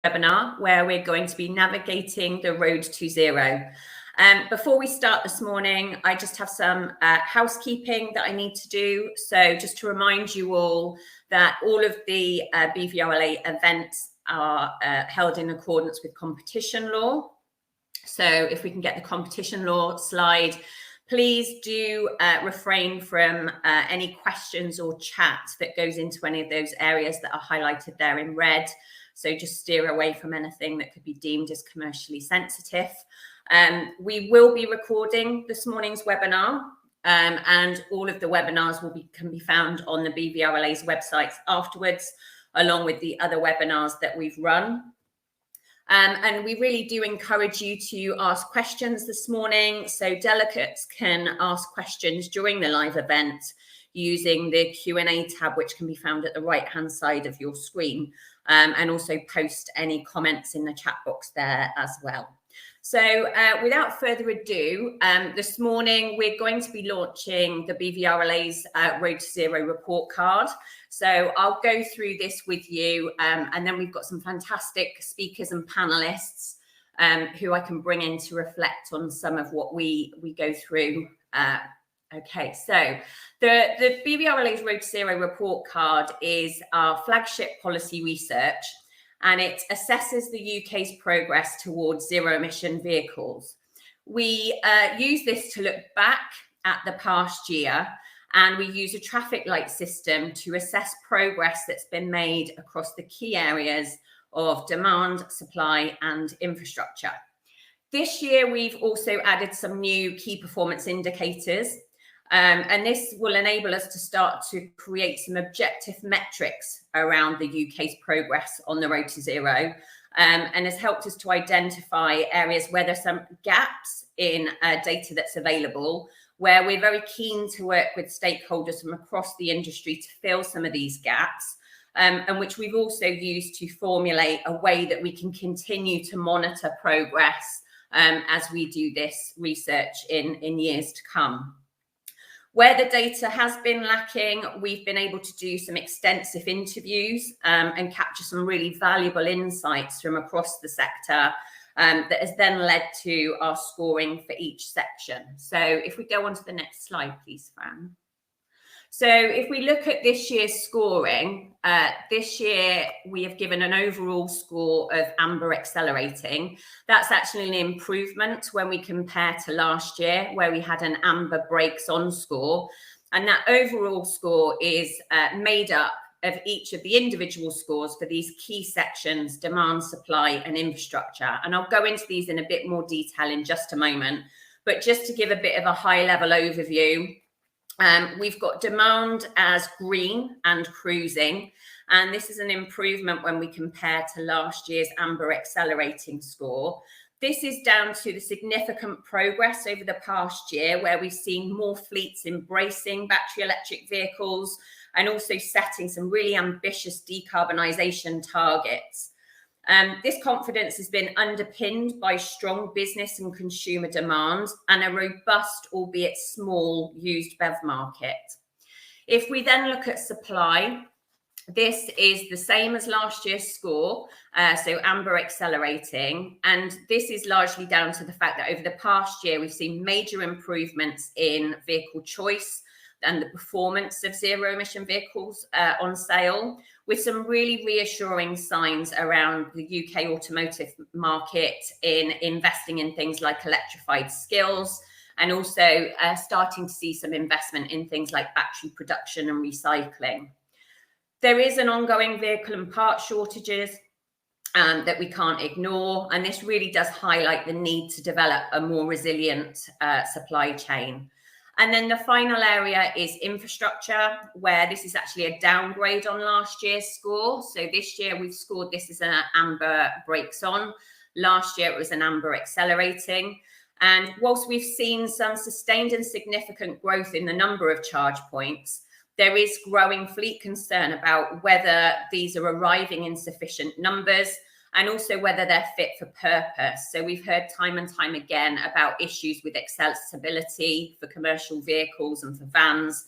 webinar where we're going to be navigating the road to zero. Before we start this morning, I just have some housekeeping that I need to do. So just to remind you all that all of the Bvrla events are held in accordance with competition law. So if we can get the competition law slide, please do refrain from any questions or chat that goes into any of those areas that are highlighted there in red. So just steer away from anything that could be deemed as commercially sensitive. We will be recording this morning's webinar, and all of the webinars can be found on the Bvrla's websites afterwards, along with the other webinars that we've run. And we really do encourage you to ask questions this morning. So delegates can ask questions during the live event using the Q&A tab, which can be found at the right-hand side of your screen, and also post any comments in the chat box there as well. So without further ado, this morning we're going to be launching the Bvrla's Road to Zero report card. So I'll go through this with you, and then we've got some fantastic speakers and panelists who I can bring in to reflect on some of what we go through. Okay, so the Bvrla's Road to Zero report card is our flagship policy research, and it assesses the UK's progress towards zero-emission vehicles. We use this to look back at the past year, and we use a traffic light system to assess progress that's been made across the key areas of demand, supply, and infrastructure. This year, we've also added some new key performance indicators, and this will enable us to start to create some objective metrics around the UK's progress on the road to zero, and has helped us to identify areas where there's some gaps in data that's available, where we're very keen to work with stakeholders from across the industry to fill some of these gaps, and which we've also used to formulate a way that we can continue to monitor progress as we do this research in years to come. Where the data has been lacking, we've been able to do some extensive interviews and capture some really valuable insights from across the sector that has then led to our scoring for each section. So if we go on to the next slide, please, Fran. So if we look at this year's scoring, this year we have given an overall score of amber accelerating. That's actually an improvement when we compare to last year, where we had an amber brakes on score. And that overall score is made up of each of the individual scores for these key sections: demand, supply, and infrastructure. And I'll go into these in a bit more detail in just a moment. But just to give a bit of a high-level overview, we've got demand as green and cruising, and this is an improvement when we compare to last year's amber accelerating score. This is down to the significant progress over the past year, where we've seen more fleets embracing battery electric vehicles and also setting some really ambitious decarbonisation targets. This confidence has been underpinned by strong business and consumer demand and a robust, albeit small, used BEV market. If we then look at supply, this is the same as last year's score, so amber accelerating, and this is largely down to the fact that over the past year we've seen major improvements in vehicle choice and the performance of zero-emission vehicles on sale, with some really reassuring signs around the UK automotive market in investing in things like electrified skills, and also starting to see some investment in things like battery production and recycling. There is an ongoing vehicle and part shortages that we can't ignore, and this really does highlight the need to develop a more resilient supply chain. And then the final area is infrastructure, where this is actually a downgrade on last year's score. So this year we've scored this as an amber brakes on. Last year it was an amber accelerating. And whilst we've seen some sustained and significant growth in the number of charge points, there is growing fleet concern about whether these are arriving in sufficient numbers and also whether they're fit for purpose. So we've heard time and time again about issues with accessibility for commercial vehicles and for vans.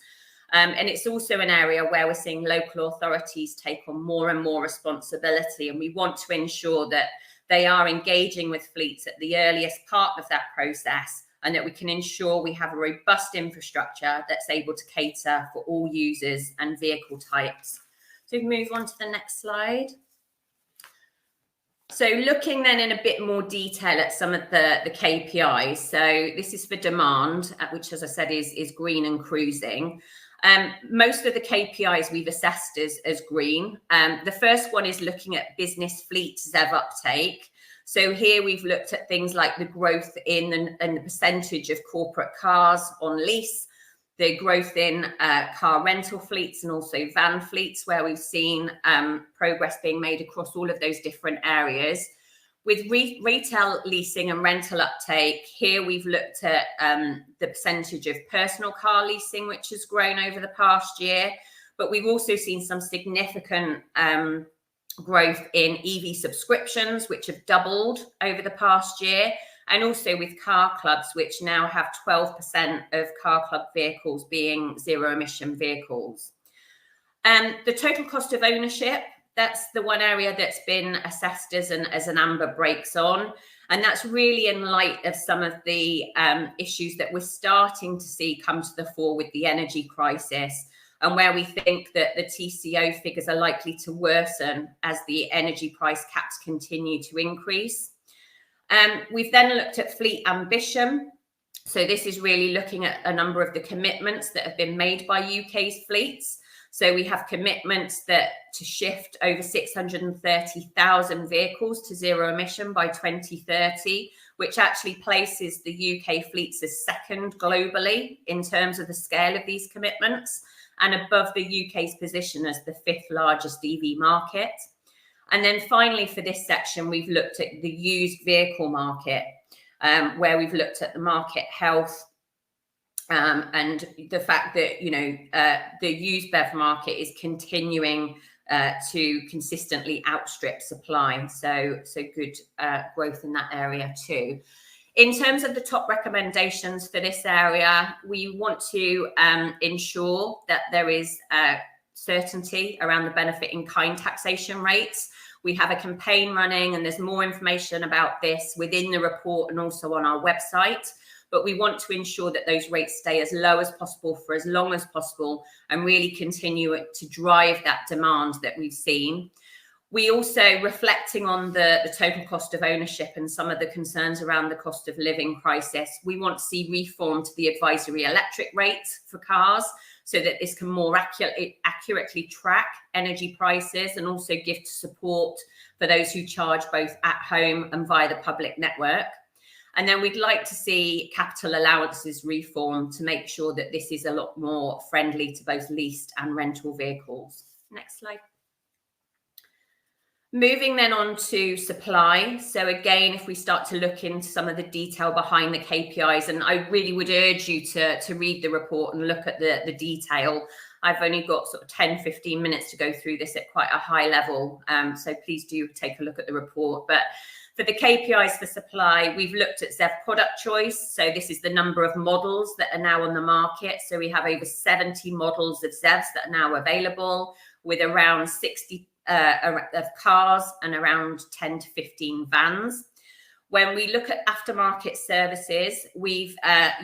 And it's also an area where we're seeing local authorities take on more and more responsibility. And we want to ensure that they are engaging with fleets at the earliest part of that process, and that we can ensure we have a robust infrastructure that's able to cater for all users and vehicle types. So we move on to the next slide. So looking then in a bit more detail at some of the KPIs. So this is for demand, which, as I said, is green and cruising. Most of the KPIs we've assessed as green. The first one is looking at business fleet ZEV uptake. So here we've looked at things like the growth in the percentage of corporate cars on lease, the growth in car rental fleets, and also van fleets, where we've seen progress being made across all of those different areas. With retail leasing and rental uptake, here we've looked at the percentage of personal car leasing, which has grown over the past year, but we've also seen some significant growth in EV subscriptions, which have doubled over the past year, and also with car clubs, which now have 12% of car club vehicles being zero emission vehicles. The total cost of ownership, that's the one area that's been assessed as an amber breaks on. And that's really in light of some of the issues that we're starting to see come to the fore with the energy crisis, and where we think that the TCO figures are likely to worsen as the energy price caps continue to increase. We've then looked at fleet ambition. So this is really looking at a number of the commitments that have been made by UK's fleets. So we have commitments that to shift over 630,000 vehicles to zero emission by 2030, which actually places the UK fleets as second globally in terms of the scale of these commitments, and above the UK's position as the 5th largest EV market. And then finally, for this section, we've looked at the used vehicle market, where we've looked at the market health, and the fact that, the used BEV market is continuing to consistently outstrip supply. So good growth in that area too. In terms of the top recommendations for this area, we want to ensure that there is certainty around the benefit in kind taxation rates. We have a campaign running, and there's more information about this within the report and also on our website. But we want to ensure that those rates stay as low as possible for as long as possible, and really continue to drive that demand that we've seen. We also, reflecting on the total cost of ownership and some of the concerns around the cost of living crisis, we want to see reform to the advisory electric rates for cars, so that this can more accurately track energy prices, and also give support for those who charge both at home and via the public network. And then we'd like to see capital allowances reform to make sure that this is a lot more friendly to both leased and rental vehicles. Next slide. Moving then on to supply. So again, if we start to look into some of the detail behind the KPIs, and I really would urge you to read the report and look at the detail. I've only got sort of 10-15 minutes to go through this at quite a high level. So please do take a look at the report. But for the KPIs for supply, we've looked at ZEV product choice. So this is the number of models that are now on the market. So we have over 70 models of ZEVs that are now available, with around 60 of cars and around 10 to 15 vans. When we look at aftermarket services, we've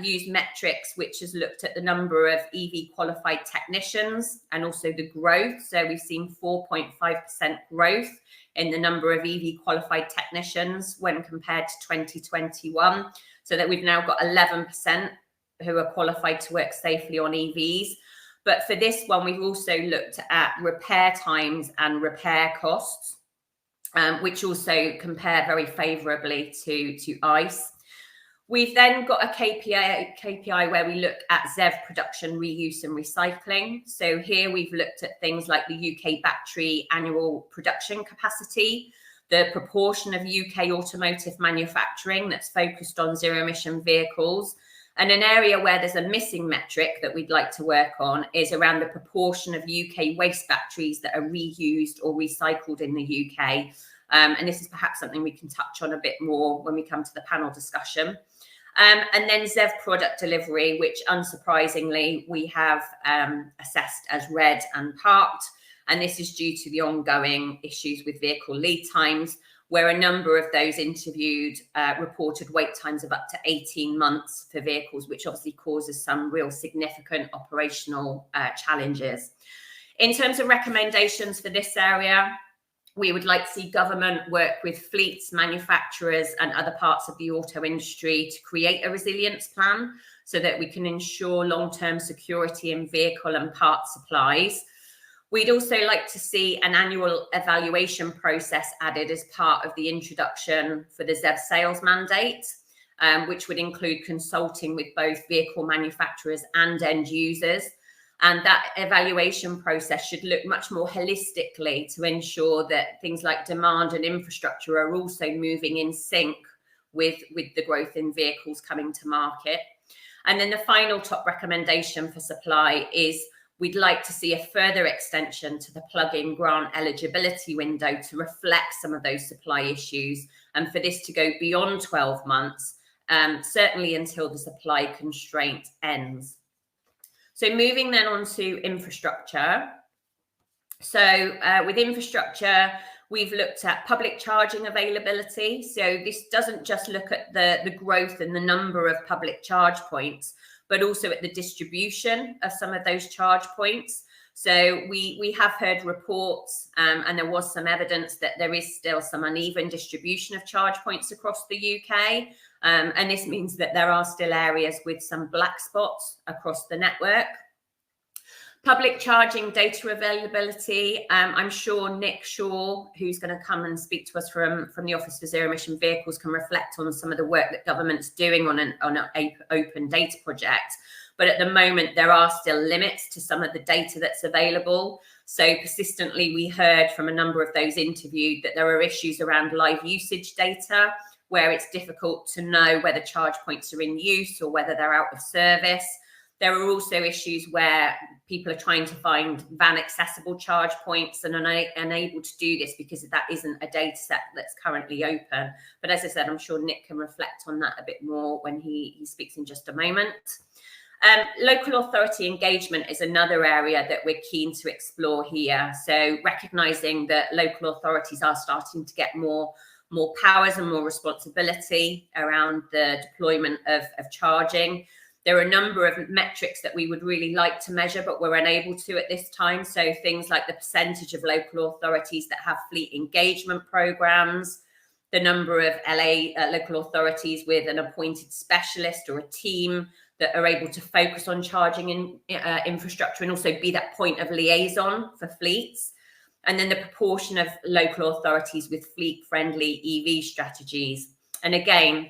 used metrics which has looked at the number of EV qualified technicians and also the growth. So we've seen 4.5% growth in the number of EV qualified technicians when compared to 2021. So that we've now got 11% who are qualified to work safely on EVs. But for this one, we've also looked at repair times and repair costs, which also compare very favourably to ICE. We've then got a KPI where we look at ZEV production, reuse and recycling. So here we've looked at things like the UK battery annual production capacity, the proportion of UK automotive manufacturing that's focused on zero emission vehicles. And an area where there's a missing metric that we'd like to work on is around the proportion of UK waste batteries that are reused or recycled in the UK. And this is perhaps something we can touch on a bit more when we come to the panel discussion. And then ZEV product delivery, which unsurprisingly we have assessed as red and parked. And this is due to the ongoing issues with vehicle lead times, where a number of those interviewed reported wait times of up to 18 months for vehicles, which obviously causes some real significant operational challenges. In terms of recommendations for this area, we would like to see government work with fleets, manufacturers, and other parts of the auto industry to create a resilience plan so that we can ensure long-term security in vehicle and part supplies. We'd also like to see an annual evaluation process added as part of the introduction for the ZEV sales mandate, which would include consulting with both vehicle manufacturers and end users. And that evaluation process should look much more holistically to ensure that things like demand and infrastructure are also moving in sync with the growth in vehicles coming to market. And then the final top recommendation for supply is we'd like to see a further extension to the plug-in grant eligibility window to reflect some of those supply issues, and for this to go beyond 12 months, certainly until the supply constraint ends. So moving then on to infrastructure. So with infrastructure, we've looked at public charging availability. So this doesn't just look at the growth in the number of public charge points, but also at the distribution of some of those charge points. So we have heard reports and there was some evidence that there is still some uneven distribution of charge points across the UK. And this means that there are still areas with some black spots across the network. Public charging data availability. I'm sure Nick Shaw, who's going to come and speak to us from the Office for Zero Emission Vehicles, can reflect on some of the work that government's doing on an open data project. But at the moment, there are still limits to some of the data that's available. So persistently, we heard from a number of those interviewed that there are issues around live usage data, where it's difficult to know whether charge points are in use or whether they're out of service. There are also issues where people are trying to find van accessible charge points and are unable to do this because that isn't a data set that's currently open. But as I said, I'm sure Nick can reflect on that a bit more when he speaks in just a moment. Local authority engagement is another area that we're keen to explore here. So recognising that local authorities are starting to get more powers and more responsibility around the deployment of charging. There are a number of metrics that we would really like to measure, but we're unable to at this time. So things like the percentage of local authorities that have fleet engagement programs, the number of local authorities with an appointed specialist or a team that are able to focus on charging infrastructure and also be that point of liaison for fleets. And then the proportion of local authorities with fleet-friendly EV strategies. And again,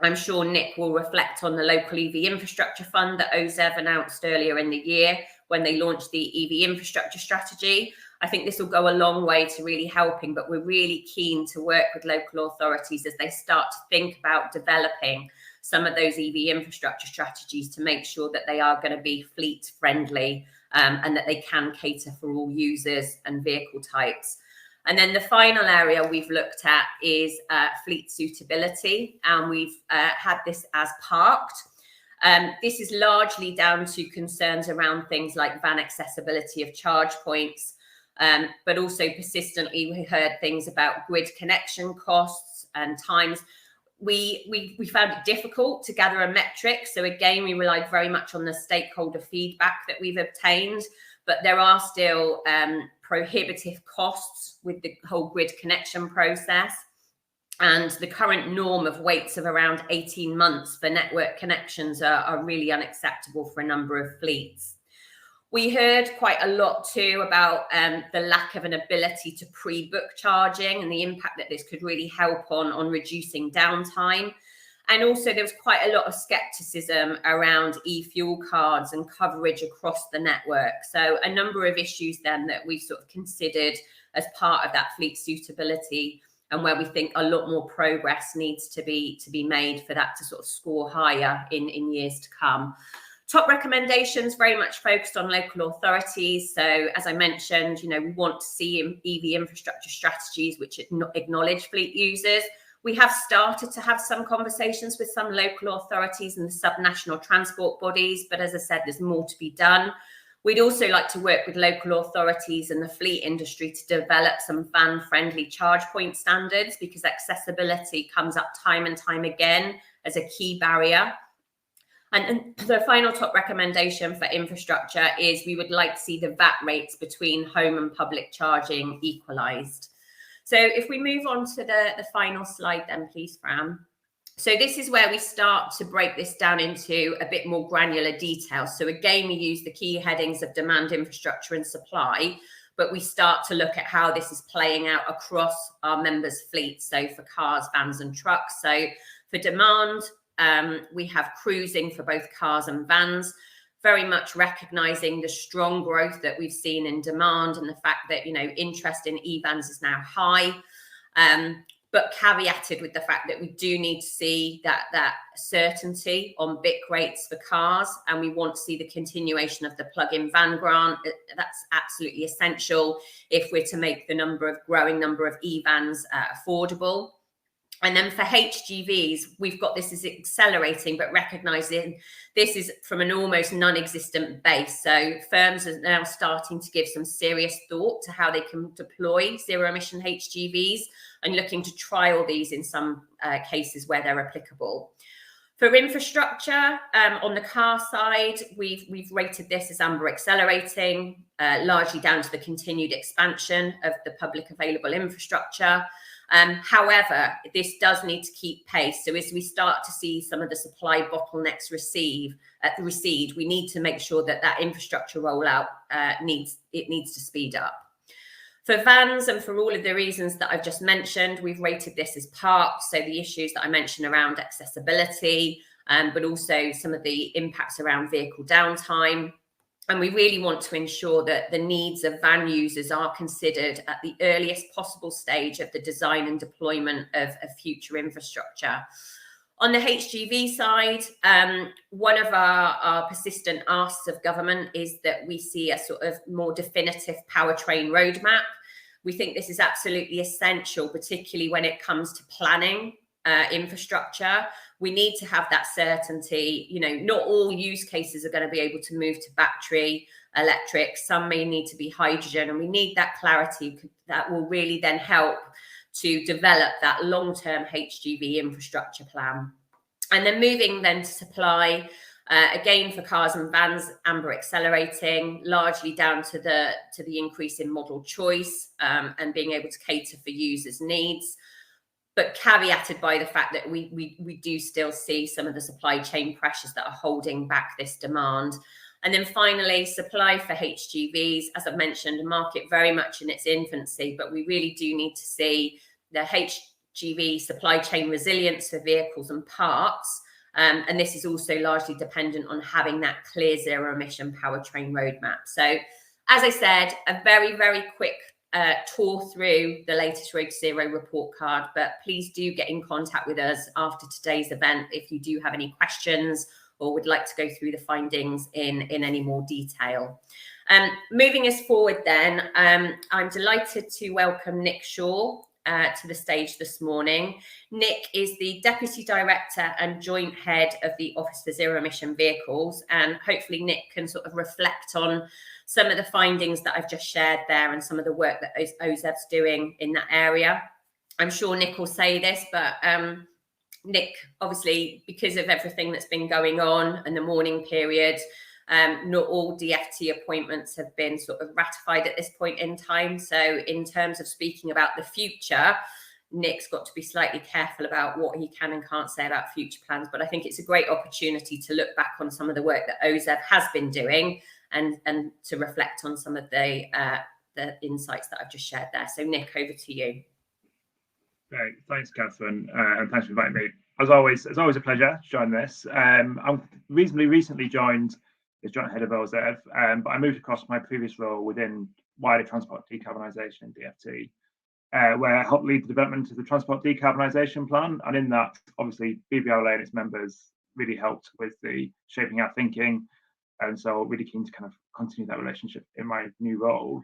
I'm sure Nick will reflect on the local EV infrastructure fund that OZEV announced earlier in the year when they launched the EV infrastructure strategy. I think this will go a long way to really helping, but we're really keen to work with local authorities as they start to think about developing some of those EV infrastructure strategies to make sure that they are going to be fleet friendly and that they can cater for all users and vehicle types. And then the final area we've looked at is fleet suitability, and we've had this as parked. This is largely down to concerns around things like van accessibility of charge points, but also persistently we heard things about grid connection costs and times. We found it difficult to gather a metric. So again, we relied very much on the stakeholder feedback that we've obtained, but there are still prohibitive costs with the whole grid connection process. And the current norm of waits of around 18 months for network connections are really unacceptable for a number of fleets. We heard quite a lot too about the lack of an ability to pre-book charging and the impact that this could really help on reducing downtime. And also there was quite a lot of skepticism around e-fuel cards and coverage across the network. So a number of issues then that we've sort of considered as part of that fleet suitability, and where we think a lot more progress needs to be made for that to sort of score higher in years to come. Top recommendations very much focused on local authorities. So as I mentioned, we want to see EV infrastructure strategies which acknowledge fleet users. We have started to have some conversations with some local authorities and the subnational transport bodies, but as I said, there's more to be done. We'd also like to work with local authorities and the fleet industry to develop some van-friendly charge point standards, because accessibility comes up time and time again as a key barrier. And the final top recommendation for infrastructure is we would like to see the VAT rates between home and public charging equalised. So if we move on to the final slide then, please, Fran. So this is where we start to break this down into a bit more granular detail. So again, we use the key headings of demand, infrastructure and supply, but we start to look at how this is playing out across our members' fleets. So for cars, vans and trucks. So for demand, we have cruising for both cars and vans, very much recognizing the strong growth that we've seen in demand and the fact that, interest in e-vans is now high, but caveated with the fact that we do need to see that certainty on BIC rates for cars, and we want to see the continuation of the plug-in van grant. That's absolutely essential if we're to make the growing number of e-vans affordable. And then for HGVs, we've got this as accelerating, but recognizing this is from an almost non-existent base. So firms are now starting to give some serious thought to how they can deploy zero-emission HGVs and looking to trial these in some cases where they're applicable. For infrastructure, on the car side, we've rated this as amber accelerating, largely down to the continued expansion of the public available infrastructure. However, this does need to keep pace. So as we start to see some of the supply bottlenecks recede, we need to make sure that infrastructure rollout needs to speed up. For vans, and for all of the reasons that I've just mentioned, we've rated this as parked. So the issues that I mentioned around accessibility, but also some of the impacts around vehicle downtime. And we really want to ensure that the needs of van users are considered at the earliest possible stage of the design and deployment of future infrastructure. On the HGV side, one of our persistent asks of government is that we see a sort of more definitive powertrain roadmap. We think this is absolutely essential, particularly when it comes to planning infrastructure. We need to have that certainty. Not all use cases are going to be able to move to battery electric. Some may need to be hydrogen, and we need that clarity that will really then help to develop that long-term HGV infrastructure plan. And then moving then to supply, again for cars and vans, amber accelerating, largely down to the increase in model choice and being able to cater for users' needs, but caveated by the fact that we do still see some of the supply chain pressures that are holding back this demand. And then finally, supply for HGVs, as I've mentioned, a market very much in its infancy, but we really do need to see the HGV supply chain resilience for vehicles and parts. And this is also largely dependent on having that clear zero-emission powertrain roadmap. So, as I said, a very, very quick tour through the latest Road to Zero report card, but please do get in contact with us after today's event if you do have any questions or would like to go through the findings in any more detail. Moving us forward then, I'm delighted to welcome Nick Shaw to the stage this morning. Nick is the Deputy Director and Joint Head of the Office for Zero Emission Vehicles, and hopefully Nick can sort of reflect on some of the findings that I've just shared there and some of the work that OZEV's doing in that area. I'm sure Nick will say this, but Nick, obviously, because of everything that's been going on and the mourning period, not all DFT appointments have been sort of ratified at this point in time. So in terms of speaking about the future, Nick's got to be slightly careful about what he can and can't say about future plans. But I think it's a great opportunity to look back on some of the work that OZEV has been doing and to reflect on some of the insights that I've just shared there. So Nick, over to you. Great, thanks, Catherine, and thanks for inviting me. As always, it's always a pleasure to join this. I'm reasonably recently joined as joint head of OZEV, but I moved across my previous role within wider transport decarbonisation in DFT, where I helped lead the development of the transport decarbonisation plan, and in that, obviously, Bvrla and its members really helped with the shaping our thinking, and so really keen to kind of continue that relationship in my new role.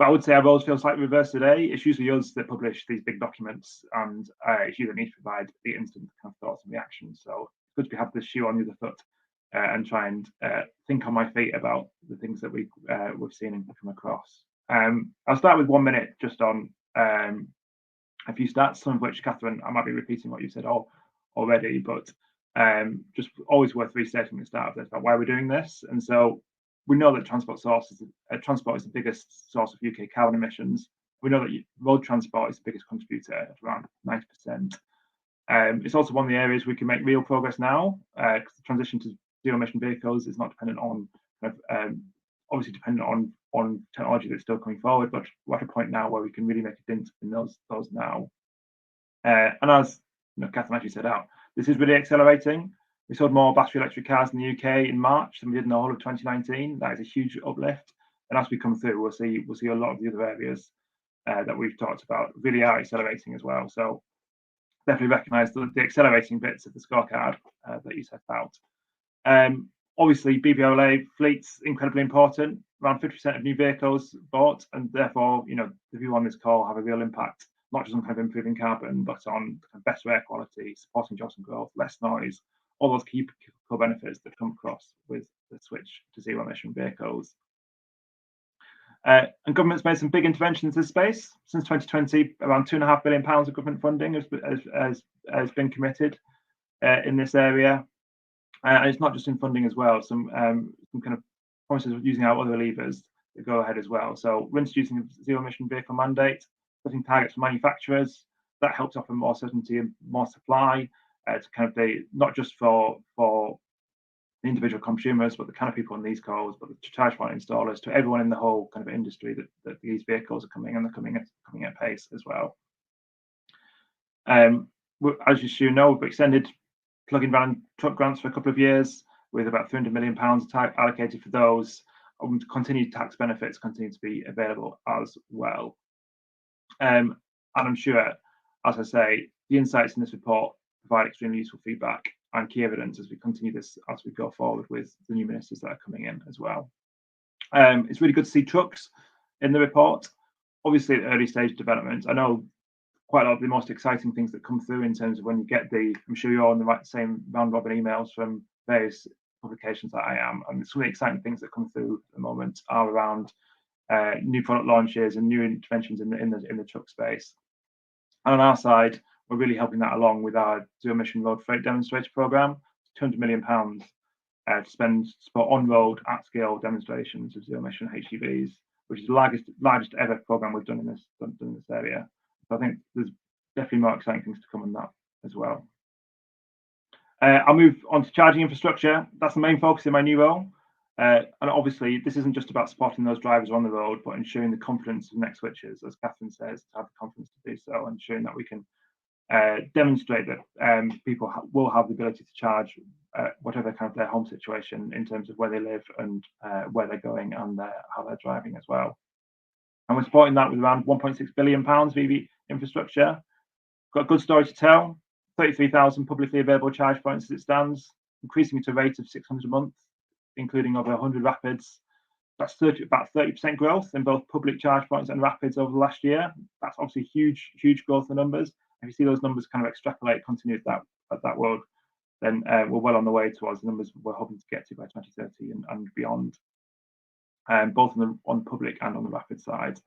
But I would say our roles feel slightly reversed today. It's usually us that publish these big documents, and it's you that needs to provide the instant kind of thoughts and reactions. So it's good to have the shoe on the other foot and try and think on my feet about the things that we've seen and come across. I'll start with 1 minute just on a few stats, some of which, Catherine, I might be repeating what you said already, but just always worth restating at the start of this about why we're doing this. And so we know that transport is the biggest source of UK carbon emissions. We know that road transport is the biggest contributor at around 90%. It's also one of the areas we can make real progress now, because the transition to zero emission vehicles is not dependent on obviously dependent on technology that's still coming forward, but we're at a point now where we can really make a dent in those now. And as Catherine actually set out, this is really accelerating. We sold more battery electric cars in the UK in March than we did in the whole of 2019. That is a huge uplift. And as we come through, we'll see a lot of the other areas that we've talked about really are accelerating as well. So definitely recognise the accelerating bits of the scorecard that you set out. Obviously, Bvrla fleet's incredibly important. Around 50% of new vehicles bought, and therefore, the view on this call have a real impact, not just on kind of improving carbon, but on better air quality, supporting jobs and growth, less noise, all those key core benefits that come across with the switch to zero emission vehicles. And government's made some big interventions in this space. Since 2020, around £2.5 billion of government funding has been committed in this area. And it's not just in funding as well. Some kind of promises of using our other levers that go ahead as well. So we're introducing a zero emission vehicle mandate, setting targets for manufacturers. That helps offer more certainty and more supply to kind of not just for the individual consumers, but the kind of people on these calls, but the charge point installers, to everyone in the whole kind of industry that these vehicles are coming, and they're coming at pace as well. As you know, we've extended plug-in van truck grants for a couple of years, with about £300 million allocated for those. Continued tax benefits continue to be available as well. And I'm sure, as I say, the insights in this report provide extremely useful feedback and key evidence as we continue this, as we go forward with the new ministers that are coming in as well. It's really good to see trucks in the report. Obviously, at early stage development, I know quite a lot of the most exciting things that come through in terms of when you get I'm sure you're on the same round robin emails from various publications that I am, and some of the exciting things that come through at the moment are around new product launches and new interventions in the truck space. And on our side, we're really helping that along with our zero emission road freight demonstrator program, £200 million to support on-road at-scale demonstrations of zero emission HGVs, which is the largest ever program we've done in this area. So I think there's definitely more exciting things to come on that as well. I'll move on to charging infrastructure. That's the main focus in my new role. And obviously, this isn't just about supporting those drivers on the road, but ensuring the confidence of next switchers, as Catherine says, to have the confidence to do so, and ensuring that we can demonstrate that people will have the ability to charge whatever kind of their home situation in terms of where they live and where they're going and how they're driving as well. And we're supporting that with around £1.6 billion of EV infrastructure. Got a good story to tell. 33,000 publicly available charge points as it stands, increasing it to a rate of 600 a month, including over 100 rapids. That's about 30% growth in both public charge points and rapids over the last year. That's obviously huge growth in numbers. If you see those numbers kind of extrapolate, continue at that world, then we're well on the way towards the numbers we're hoping to get to by 2030 and beyond, both on the public and on the rapid side.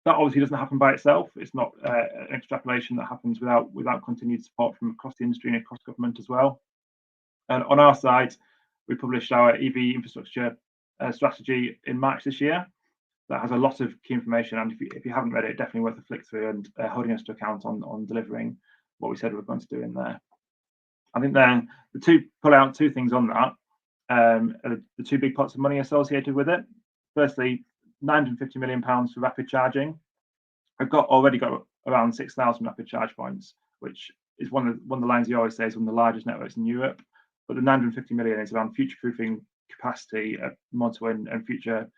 That obviously doesn't happen by itself. It's not an extrapolation that happens without continued support from across the industry and across government as well. And on our side, we published our EV infrastructure strategy in March this year. That has a lot of key information, and if you haven't read it, definitely worth a flick through and holding us to account on delivering what we said we were going to do in there. I think then pull out two things on that. The two big pots of money associated with it. Firstly, £950 million for rapid charging. I've already got around 6,000 rapid charge points, which is one of the lines you always say is one of the largest networks in Europe. But the £950 million is around future-proofing capacity at motorway and future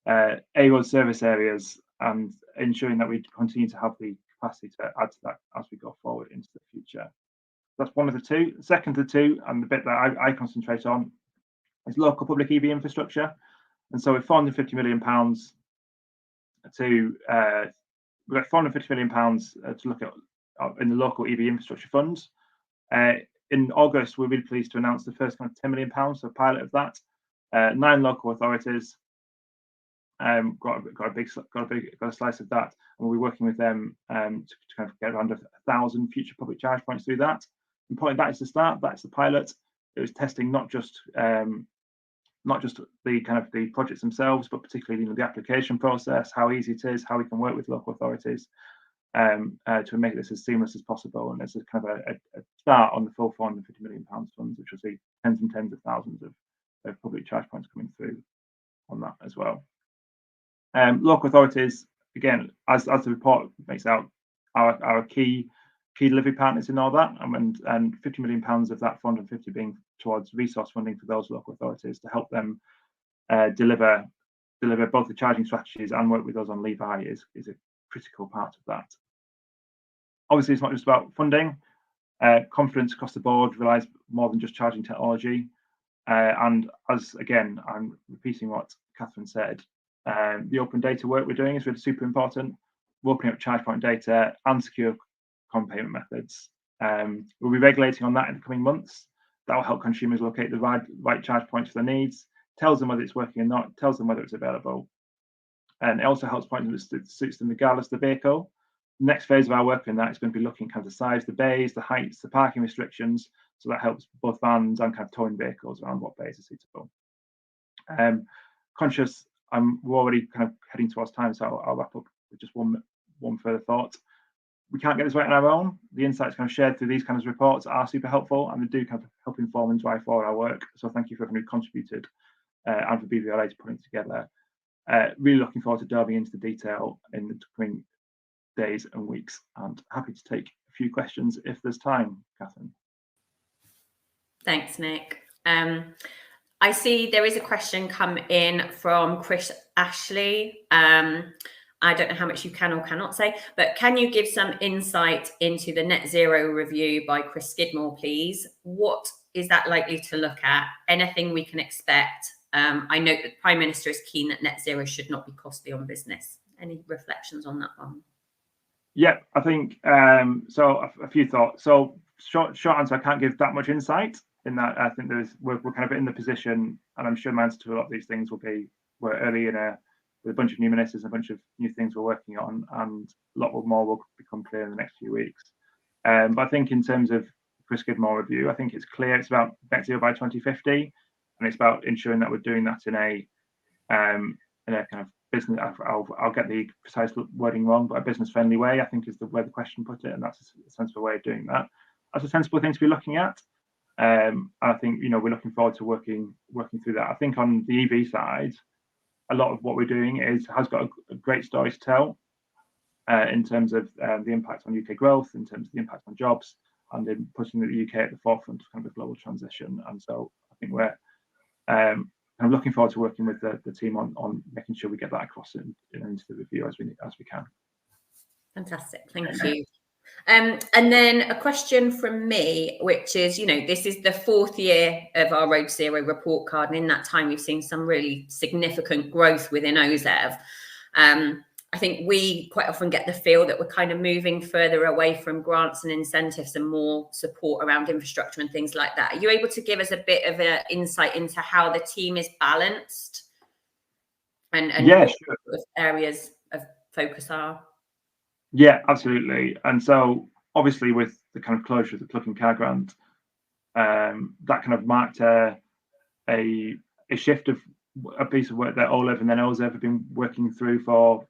A-road service areas, and ensuring that we continue to have the capacity to add to that as we go forward into the future. That's one of the two. The second of the two, and the bit that I concentrate on, is local public EV infrastructure. And so with £450 million to we've got £450 million to look at in the local EV infrastructure funds. In August, we're really pleased to announce the first kind of £10 million, so pilot of that. 9 local authorities got a slice of that, and we'll be working with them to kind of get around 1,000 future public charge points through that. Importantly, that is the start. That's the pilot. It was testing not just the kind of the projects themselves, but particularly the application process, how easy it is, how we can work with local authorities to make this as seamless as possible. And it's a kind of a start on the full £450 million funds, which will see tens and tens of thousands of public charge points coming through on that as well. Local authorities, again, as the report makes out, our key delivery partners in all that, and £50 million of that 450 being towards resource funding for those local authorities to help them deliver both the charging strategies and work with us on Levi is a critical part of that. Obviously, it's not just about funding. Confidence across the board relies more than just charging technology. And as again, I'm repeating what Catherine said, the open data work we're doing is really super important. We're opening up charge point data and secure common payment methods. We'll be regulating on that in the coming months. That will help consumers locate the right charge points for their needs, tells them whether it's working or not, tells them whether it's available. And it also helps point them that suits them regardless of the vehicle. The next phase of our work in that is going to be looking kind of the size, the bays, the heights, the parking restrictions. So that helps both vans and kind of towing vehicles around what bays are suitable. Conscious, we're already kind of heading towards time, so I'll wrap up with just one further thought. We can't get this right on our own. The insights kind of shared through these kinds of reports are super helpful, and they do kind of help inform and drive forward our work. So thank you for everyone who contributed and for Bvrla to putting it together. Really looking forward to delving into the detail in the coming days and weeks, and happy to take a few questions if there's time, Catherine. Thanks, Nick. I see there is a question come in from Chris Ashley. I don't know how much you can or cannot say, but can you give some insight into the net zero review by Chris Skidmore, please? What is that likely to look at? Anything we can expect? I note that the Prime Minister is keen that net zero should not be costly on business. Any reflections on that one? Yeah, I think so. A few thoughts. So short answer, I can't give that much insight in that. I think we're kind of in the position, and I'm sure my answer to a lot of these things will be we're early in with a bunch of new ministers and a bunch of new things we're working on, and a lot more will become clear in the next few weeks. But I think in terms of Chris Skidmore review, I think it's clear it's about net zero by 2050, and it's about ensuring that we're doing that in a kind of business. I'll get the precise wording wrong, but a business-friendly way, I think, is the way the question put it, and that's a sensible way of doing that. That's a sensible thing to be looking at. I think we're looking forward to working through that. I think on the EV side, a lot of what we're doing has got a great story to tell in terms of the impact on UK growth, in terms of the impact on jobs, and in putting the UK at the forefront of kind of a global transition. And so I think we're I'm looking forward to working with the team on making sure we get that across into the review as we can. Fantastic, thank you. And then a question from me, which is, this is the 4th year of our Road Zero report card, and in that time we've seen some really significant growth within OZEV. I think we quite often get the feel that we're kind of moving further away from grants and incentives and more support around infrastructure and things like that. Are you able to give us a bit of an insight into how the team is balanced and yeah, what sure. sort of areas of focus are? Yeah, absolutely. And so obviously with the kind of closure of the Plug-in Car Grant, that kind of marked a shift of a piece of work that OLEV and then OZEV have been working through for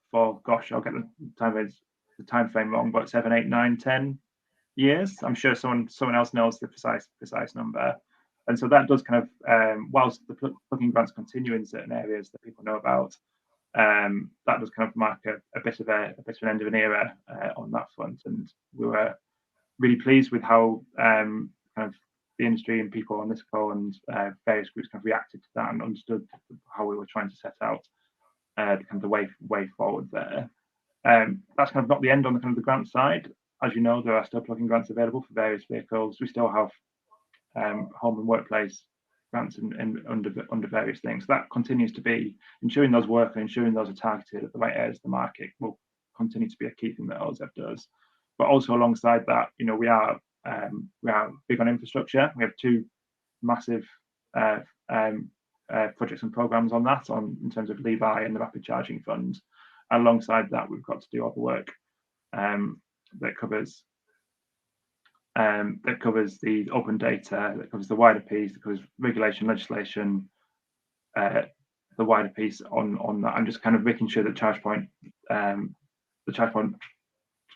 gosh, I'll get the time frame wrong, but 7, 8, 9, 10 years. I'm sure someone else knows the precise number. And so that does kind of whilst the plug-in grants continue in certain areas that people know about, that does kind of mark a bit of an end of an era on that front. And we were really pleased with how kind of the industry and people on this call and various groups kind of reacted to that and understood how we were trying to set out kind of the way forward there. That's kind of not the end on the kind of the grant side. As you know, there are still plug-in grants available for various vehicles. We still have home and workplace grants and under various things. That continues to be ensuring those work and ensuring those are targeted at the right areas of the market will continue to be a key thing that OZEV does. But also alongside that, we are big on infrastructure. We have two massive projects and programs on that, in terms of Levi and the Rapid Charging Fund. And alongside that, we've got to do all the work that covers the open data, that covers the wider piece, that covers regulation, legislation, the wider piece on that, and just kind of making sure that the charge point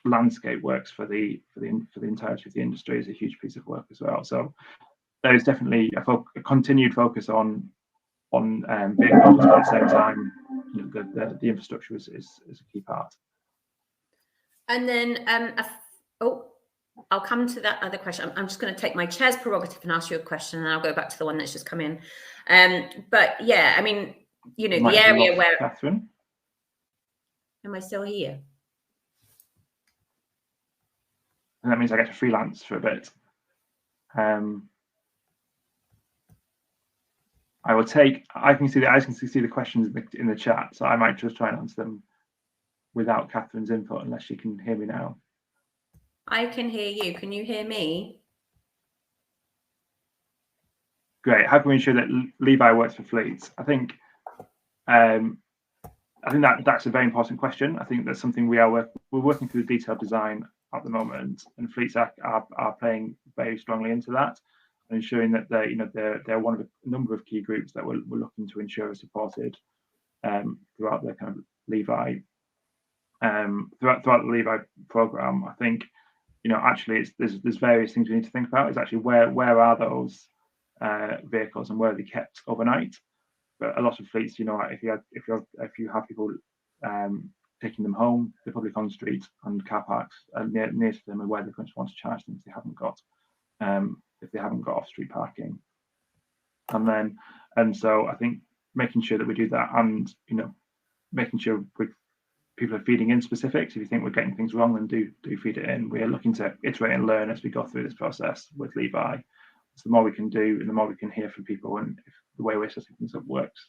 landscape works for the entirety of the industry is a huge piece of work as well. So there is definitely a continued focus on vehicles, but at the same time, the infrastructure is a key part. And then I'll come to that other question. I'm just going to take my chair's prerogative and ask you a question, and I'll go back to the one that's just come in. But yeah, I mean, the area where Catherine, am I still here? And that means I get to freelance for a bit. I can see the questions in the chat, so I might just try and answer them without Catherine's input, unless she can hear me now. I can hear you. Can you hear me? Great. How can we ensure that Levi works for fleets? I think that's a very important question. I think that's something we're working through the detailed design at the moment, and fleets are playing very strongly into that, and ensuring that they're one of a number of key groups that we're looking to ensure are supported throughout the kind of Levi throughout the Levi program. I think actually there's various things we need to think about. Is actually where are those vehicles and where are they kept overnight? But a lot of fleets, if you have people taking them home, they're probably on the street and car parks near to them, and where they're going to want to charge them if they haven't got off-street parking. And so I think making sure that we do that, and making sure people are feeding in specifics. If you think we're getting things wrong, then do feed it in. We are looking to iterate and learn as we go through this process with Levi. So the more we can do, and the more we can hear from people, and if the way we're setting things up works,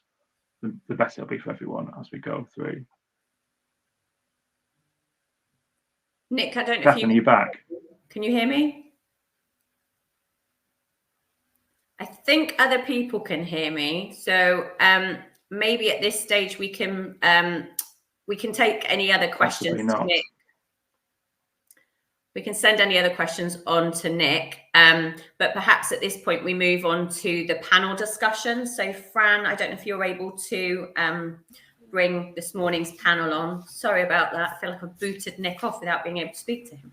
the better it'll be for everyone as we go through. Nick, I don't know Catherine, if are you back? Can you hear me? I think other people can hear me. So maybe at this stage we can take any other questions to Nick. We can send any other questions on to Nick, but perhaps at this point we move on to the panel discussion. So Fran, I don't know if you're able to bring this morning's panel on. Sorry about that. I feel like I've booted Nick off without being able to speak to him.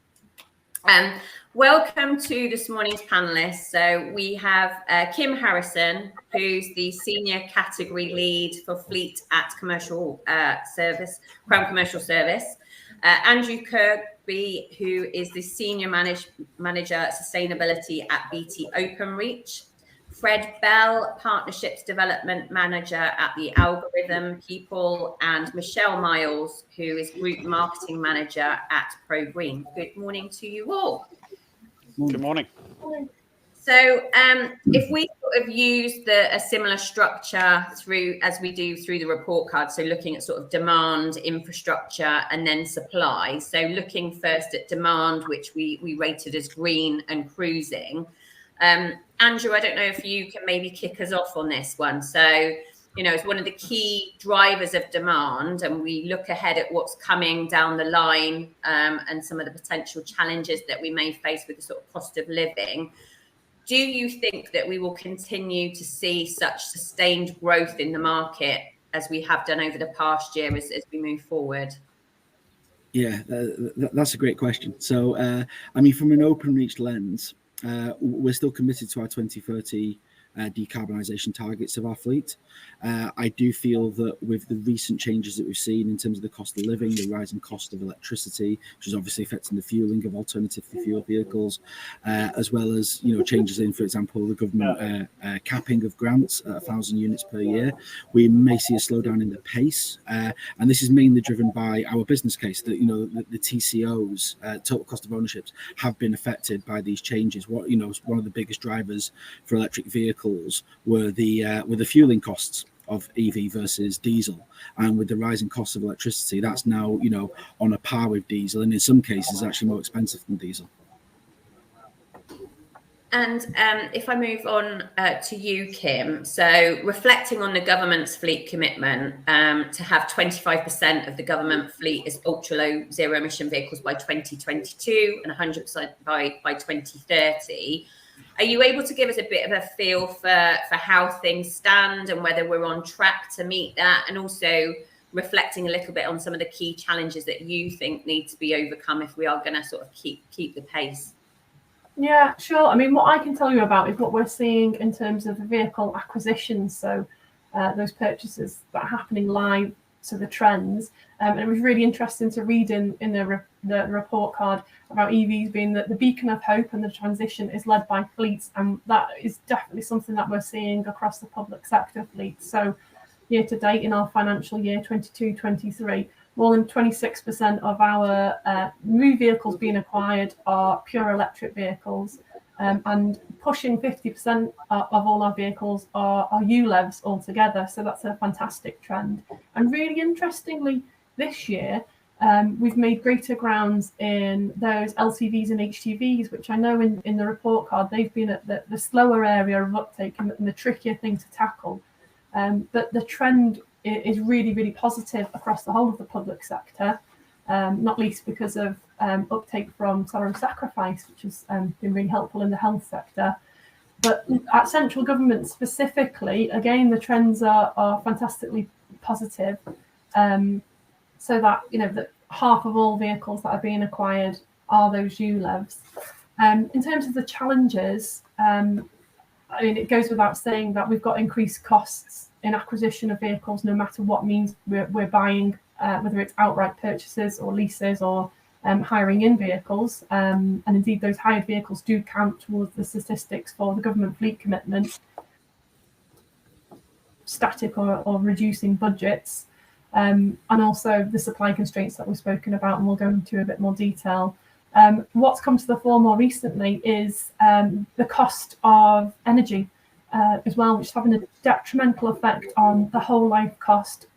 Welcome to this morning's panelists. So we have Kim Harrison, who's the Senior Category Lead for Fleet at Commercial Service, Crown Commercial Service. Andrew Kirkby, who is the Senior Manager Sustainability at BT Openreach. Fred Bell, Partnerships Development Manager at the Algorithm People, and Michelle Miles, who is Group Marketing Manager at Pro Green. Good morning to you all. Good morning. So if we sort of use a similar structure as we do through the report card, so looking at sort of demand, infrastructure, and then supply. So looking first at demand, which we rated as green and cruising. Andrew, I don't know if you can maybe kick us off on this one. So, it's one of the key drivers of demand, and we look ahead at what's coming down the line and some of the potential challenges that we may face with the sort of cost of living. Do you think that we will continue to see such sustained growth in the market as we have done over the past year as we move forward? Yeah, that's a great question. So, from an Openreach lens, we're still committed to our 2030 decarbonisation targets of our fleet. I do feel that with the recent changes that we've seen in terms of the cost of living, the rising cost of electricity, which is obviously affecting the fueling of alternative fuel vehicles, as well as changes in, for example, the government capping of grants at 1,000 units per year, we may see a slowdown in the pace, and this is mainly driven by our business case that the TCOs, total cost of ownerships, have been affected by these changes. One of the biggest drivers for electric vehicles vehicles were the fueling costs of EV versus diesel, and with the rising cost of electricity, that's now on a par with diesel, and in some cases actually more expensive than diesel. And if I move on to you, Kim, so reflecting on the government's fleet commitment to have 25% of the government fleet as ultra-low zero-emission vehicles by 2022 and 100% by 2030, are you able to give us a bit of a feel for how things stand and whether we're on track to meet that, and also reflecting a little bit on some of the key challenges that you think need to be overcome if we are going to sort of keep the pace? Yeah, sure. I mean, what I can tell you about is what we're seeing in terms of vehicle acquisitions. So those purchases that are happening live, so the trends. And it was really interesting to read in the report card about EVs being the beacon of hope, and the transition is led by fleets. And that is definitely something that we're seeing across the public sector fleets. So year to date in our financial year 22-23, more than 26% of our new vehicles being acquired are pure electric vehicles, and pushing 50% of all our vehicles are ULEVs altogether. So that's a fantastic trend. And really interestingly, this year, we've made greater grounds in those LCVs and HGVs, which I know in the report card, they've been at the slower area of uptake and the trickier thing to tackle. But the trend is really, really positive across the whole of the public sector, not least because of uptake from salary sacrifice, which has been really helpful in the health sector. But at central government specifically, again, the trends are fantastically positive. So that, that half of all vehicles that are being acquired are those ULEVs. In terms of the challenges, I mean, it goes without saying that we've got increased costs in acquisition of vehicles, no matter what means we're buying, whether it's outright purchases or leases or hiring in vehicles. And indeed, those hired vehicles do count towards the statistics for the government fleet commitment, static or reducing budgets. And also the supply constraints that we've spoken about, and we'll go into a bit more detail. What's come to the fore more recently is the cost of energy as well, which is having a detrimental effect on the whole life cost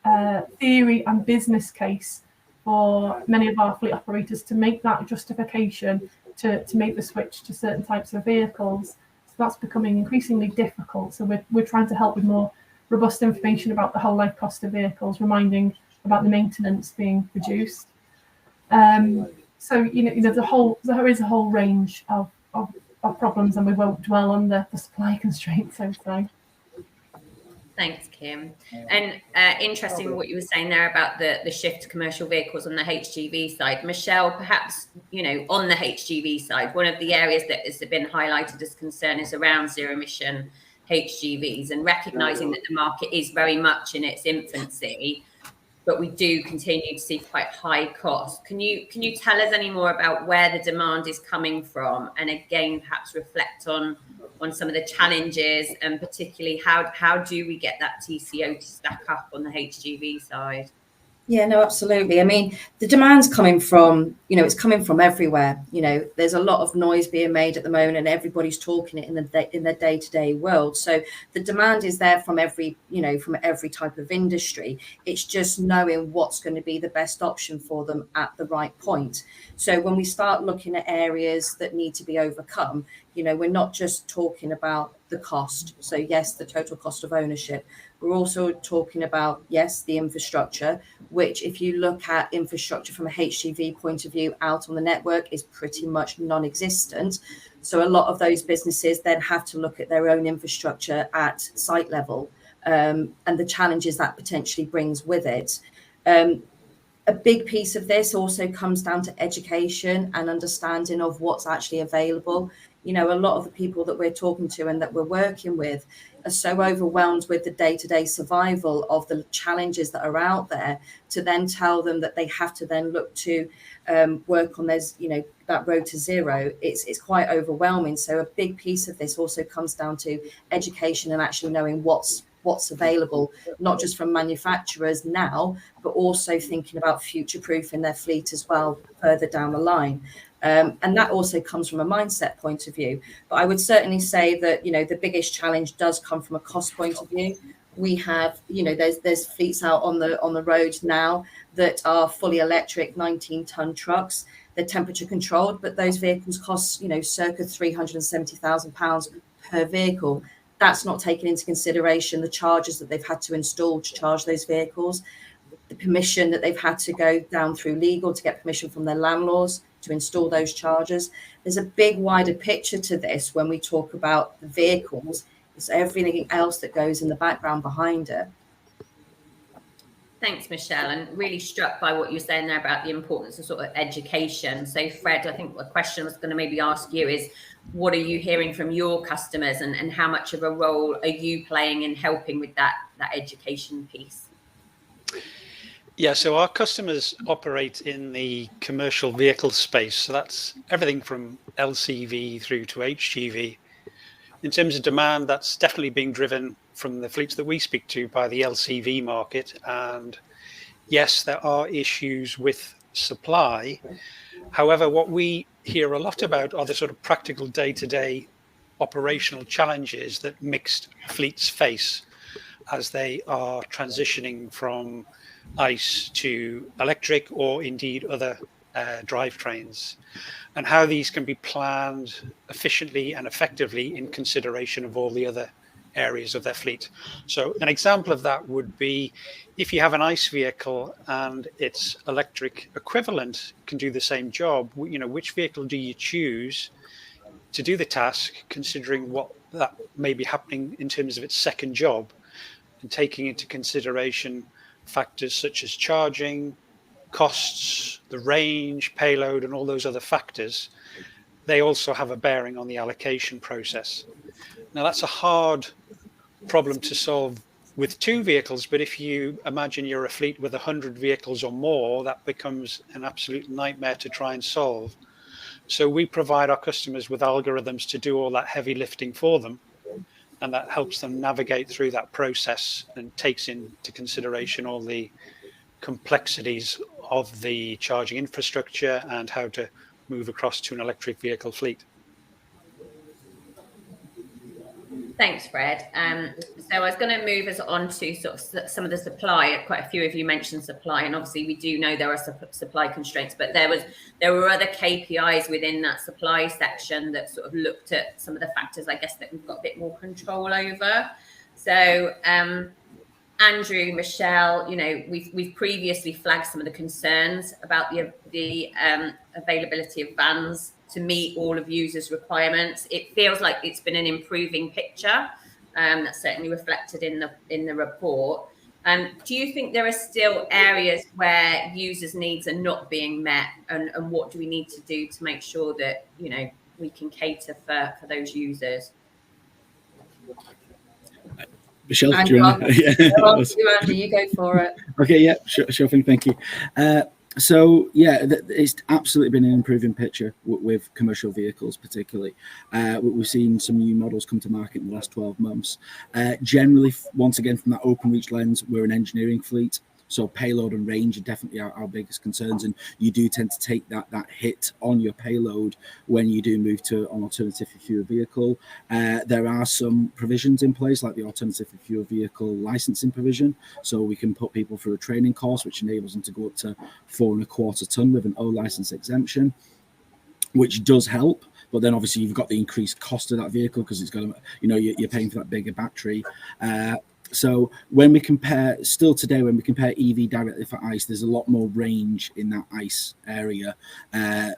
theory and business case for many of our fleet operators to make that justification to make the switch to certain types of vehicles. So that's becoming increasingly difficult. So we're trying to help with more robust information about the whole life cost of vehicles, reminding about the maintenance being reduced. So there is a whole range of problems, and we won't dwell on the supply constraints, so to say. Thanks, Kim. And interesting what you were saying there about the shift to commercial vehicles on the HGV side. Michelle, perhaps, on the HGV side, one of the areas that has been highlighted as concern is around zero emission HGVs, and recognizing that the market is very much in its infancy, but we do continue to see quite high costs. Can you tell us any more about where the demand is coming from, and again perhaps reflect on some of the challenges, and particularly how do we get that TCO to stack up on the HGV side? Yeah, no, absolutely. I mean, the demand's coming from, it's coming from everywhere. There's a lot of noise being made at the moment, and everybody's talking it in their day-to-day world. So the demand is there from every type of industry. It's just knowing what's going to be the best option for them at the right point. So when we start looking at areas that need to be overcome, we're not just talking about the cost. So yes, the total cost of ownership. We're also talking about, yes, the infrastructure, which if you look at infrastructure from a HGV point of view out on the network is pretty much non-existent. So a lot of those businesses then have to look at their own infrastructure at site level, and the challenges that potentially brings with it. A big piece of this also comes down to education and understanding of what's actually available. A lot of the people that we're talking to and that we're working with are so overwhelmed with the day-to-day survival of the challenges that are out there, to then tell them that they have to then look to work on that road to zero. It's quite overwhelming. So a big piece of this also comes down to education and actually knowing what's available, not just from manufacturers now, but also thinking about future-proofing their fleet as well further down the line. And that also comes from a mindset point of view. But I would certainly say that, the biggest challenge does come from a cost point of view. We have, there's fleets out on the road now that are fully electric 19-ton trucks. They're temperature controlled, but those vehicles cost, circa £370,000 per vehicle. That's not taken into consideration the charges that they've had to install to charge those vehicles, the permission that they've had to go down through legal to get permission from their landlords to install those chargers. There's a big wider picture to this when we talk about the vehicles. It's everything else that goes in the background behind it. Thanks, Michelle, and really struck by what you're saying there about the importance of sort of education. So, Fred, I think a question I was going to maybe ask you is, what are you hearing from your customers, and how much of a role are you playing in helping with that education piece? Yeah, so our customers operate in the commercial vehicle space. So that's everything from LCV through to HGV. In terms of demand, that's definitely being driven from the fleets that we speak to by the LCV market. And yes, there are issues with supply. However, what we hear a lot about are the sort of practical day-to-day operational challenges that mixed fleets face as they are transitioning from ICE to electric, or indeed other drivetrains, and how these can be planned efficiently and effectively in consideration of all the other areas of their fleet. So an example of that would be if you have an ICE vehicle and its electric equivalent can do the same job, which vehicle do you choose to do the task, considering what that may be happening in terms of its second job, and taking into consideration factors such as charging, costs, the range, payload, and all those other factors. They also have a bearing on the allocation process. Now, that's a hard problem to solve with two vehicles, but if you imagine you're a fleet with 100 vehicles or more, that becomes an absolute nightmare to try and solve. So we provide our customers with algorithms to do all that heavy lifting for them, and that helps them navigate through that process and takes into consideration all the complexities of the charging infrastructure and how to move across to an electric vehicle fleet. Thanks, Fred. So I was going to move us on to sort of some of the supply. Quite a few of you mentioned supply, and obviously we do know there are supply constraints, but there were other KPIs within that supply section that sort of looked at some of the factors, I guess, that we've got a bit more control over. So Andrew, Michelle, we've previously flagged some of the concerns about the availability of vans to meet all of users' requirements. It feels like it's been an improving picture. That's certainly reflected in the report. Do you think there are still areas where users' needs are not being met, and what do we need to do to make sure that we can cater for those users? Michelle, Andrew, do you want to? Andrew, you go for it. Okay, yeah, sure thing, thank you. So yeah, it's absolutely been an improving picture with commercial vehicles, particularly. We've seen some new models come to market in the last 12 months. Generally, once again, from that open reach lens, we're an engineering fleet. So payload and range are definitely our biggest concerns, and you do tend to take that hit on your payload when you do move to an alternative fuel vehicle. There are some provisions in place, like the alternative fuel vehicle licensing provision, so we can put people through a training course, which enables them to go up to 4.25 ton with an O license exemption, which does help. But then obviously you've got the increased cost of that vehicle because it's got, you're paying for that bigger battery. So when we compare EV directly for ICE, there's a lot more range in that ICE area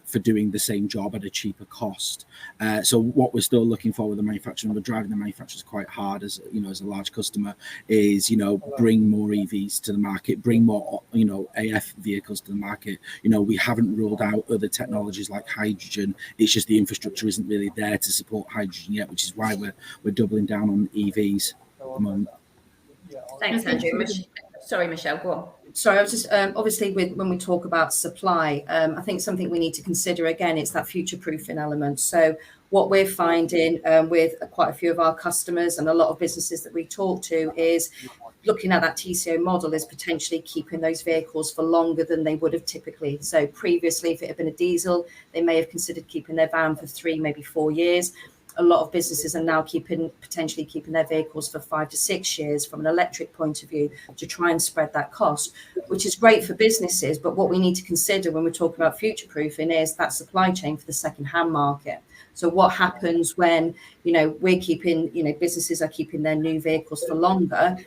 for doing the same job at a cheaper cost. So what we're still looking for with the manufacturer, and we're driving the manufacturers quite hard as a large customer, is bring more EVs to the market, bring more AF vehicles to the market. We haven't ruled out other technologies like hydrogen. It's just the infrastructure isn't really there to support hydrogen yet, which is why we're doubling down on EVs at the moment. Thanks, Andrew. Sorry, Michelle, go on. Sorry, I was just obviously when we talk about supply, I think something we need to consider again, it's that future-proofing element. So what we're finding with quite a few of our customers and a lot of businesses that we talk to is looking at that TCO model is potentially keeping those vehicles for longer than they would have typically. So previously, if it had been a diesel, they may have considered keeping their van for 3, maybe 4 years. A lot of businesses are now potentially keeping their vehicles for 5 to 6 years from an electric point of view to try and spread that cost, which is great for businesses. But what we need to consider when we're talking about future proofing is that supply chain for the second-hand market. So what happens when, we're keeping, businesses are keeping their new vehicles for longer?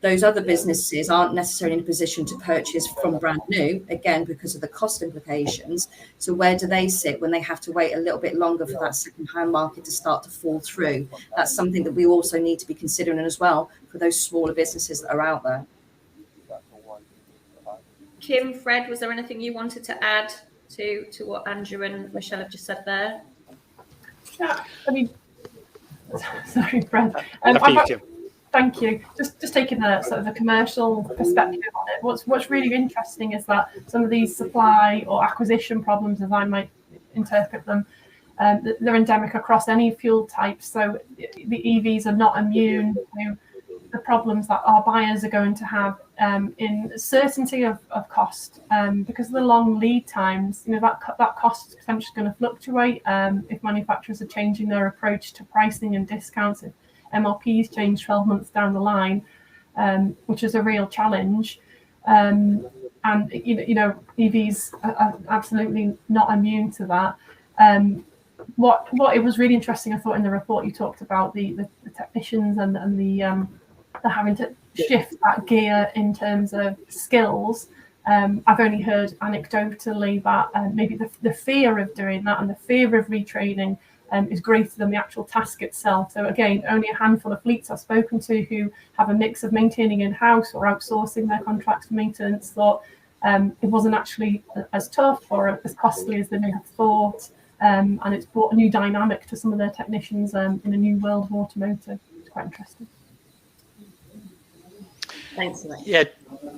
Those other businesses aren't necessarily in a position to purchase from brand new, again, because of the cost implications. So where do they sit when they have to wait a little bit longer for that second-hand market to start to fall through? That's something that we also need to be considering as well for those smaller businesses that are out there. Kim, Fred, was there anything you wanted to add to what Andrew and Michelle have just said there? Yeah, I mean, sorry, Fred. Thank you. Just taking a sort of a commercial perspective on it. What's really interesting is that some of these supply or acquisition problems, as I might interpret them, they're endemic across any fuel type. So the EVs are not immune to the problems that our buyers are going to have in certainty of cost, because of the long lead times. That cost is potentially going to fluctuate if manufacturers are changing their approach to pricing and discounts. If MRPs change 12 months down the line, which is a real challenge. And EVs are absolutely not immune to that. What it was really interesting, I thought, in the report you talked about the technicians and the having to shift that gear in terms of skills. I've only heard anecdotally that maybe the fear of doing that and the fear of retraining is greater than the actual task itself. So again, only a handful of fleets I've spoken to who have a mix of maintaining in-house or outsourcing their contracts for maintenance thought it wasn't actually as tough or as costly as they may have thought. And it's brought a new dynamic to some of their technicians in a new world of automotive. It's quite interesting. Thanks for that. Yeah,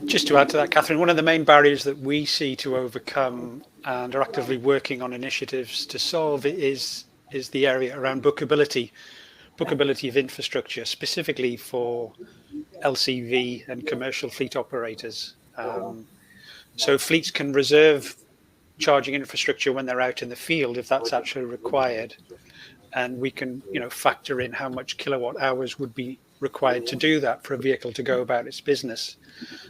just to add to that, Catherine, one of the main barriers that we see to overcome and are actively working on initiatives to solve is the area around bookability of infrastructure, specifically for LCV and commercial fleet operators. So fleets can reserve charging infrastructure when they're out in the field if that's actually required, and we can factor in how much kilowatt hours would be required to do that for a vehicle to go about its business.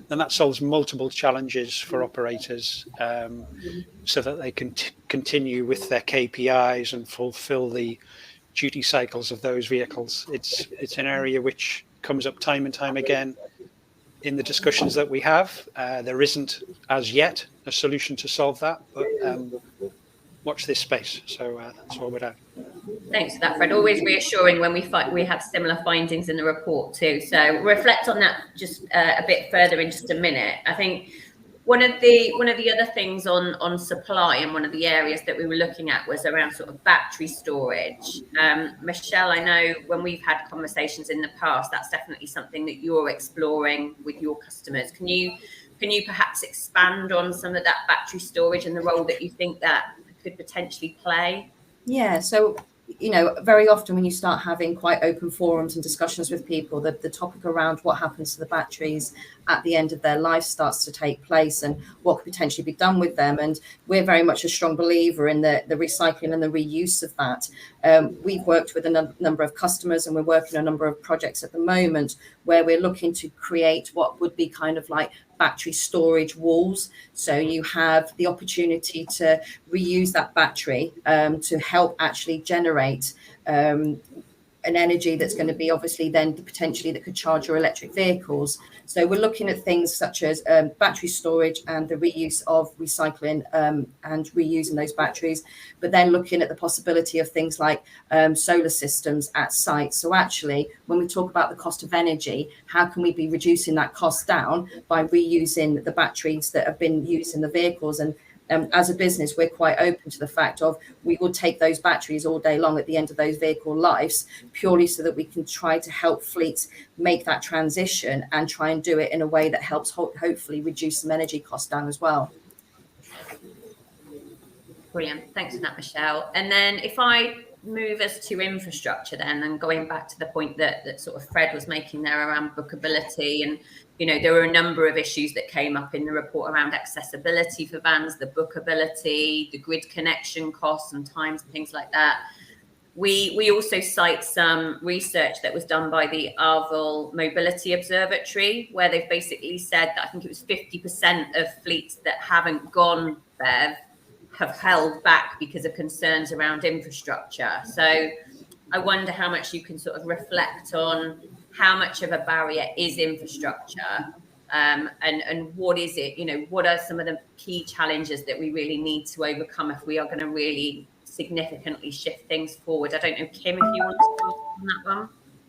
And that solves multiple challenges for operators, so that they can continue with their KPIs and fulfill the duty cycles of those vehicles. It's an area which comes up time and time again in the discussions that we have. There isn't as yet a solution to solve that, but watch this space. So that's what we're at. Thanks for that, Fred. Always reassuring when we have similar findings in the report too. So we'll reflect on that just a bit further in just a minute. I think one of the other things on supply, and one of the areas that we were looking at, was around sort of battery storage. Michelle, I know when we've had conversations in the past, that's definitely something that you're exploring with your customers. Can you perhaps expand on some of that battery storage and the role that you think that could potentially play? Yeah, so very often when you start having quite open forums and discussions with people, the topic around what happens to the batteries at the end of their life starts to take place, and what could potentially be done with them. And we're very much a strong believer in the recycling and the reuse of that. We've worked with a number of customers, and we're working on a number of projects at the moment where we're looking to create what would be kind of like battery storage walls. So you have the opportunity to reuse that battery to help actually generate an energy that's going to be obviously then potentially that could charge your electric vehicles. So we're looking at things such as battery storage and the reuse of recycling and reusing those batteries, but then looking at the possibility of things like solar systems at site. So actually, when we talk about the cost of energy, how can we be reducing that cost down by reusing the batteries that have been used in the vehicles? And as a business, we're quite open to the fact of we will take those batteries all day long at the end of those vehicle lives, purely so that we can try to help fleets make that transition and try and do it in a way that helps hopefully reduce some energy costs down as well. Brilliant. Thanks for that, Michelle. And then if I move us to infrastructure then, and going back to the point that sort of Fred was making there around bookability, and there were a number of issues that came up in the report around accessibility for vans, the bookability, the grid connection costs and times and things like that. We also cite some research that was done by the Bvrla Mobility Observatory, where they've basically said that I think it was 50% of fleets that haven't gone BEV have held back because of concerns around infrastructure. So I wonder how much you can sort of reflect on how much of a barrier is infrastructure, and what is it, what are some of the key challenges that we really need to overcome if we are going to really significantly shift things forward. I don't know, Kim, if you want to start on that one.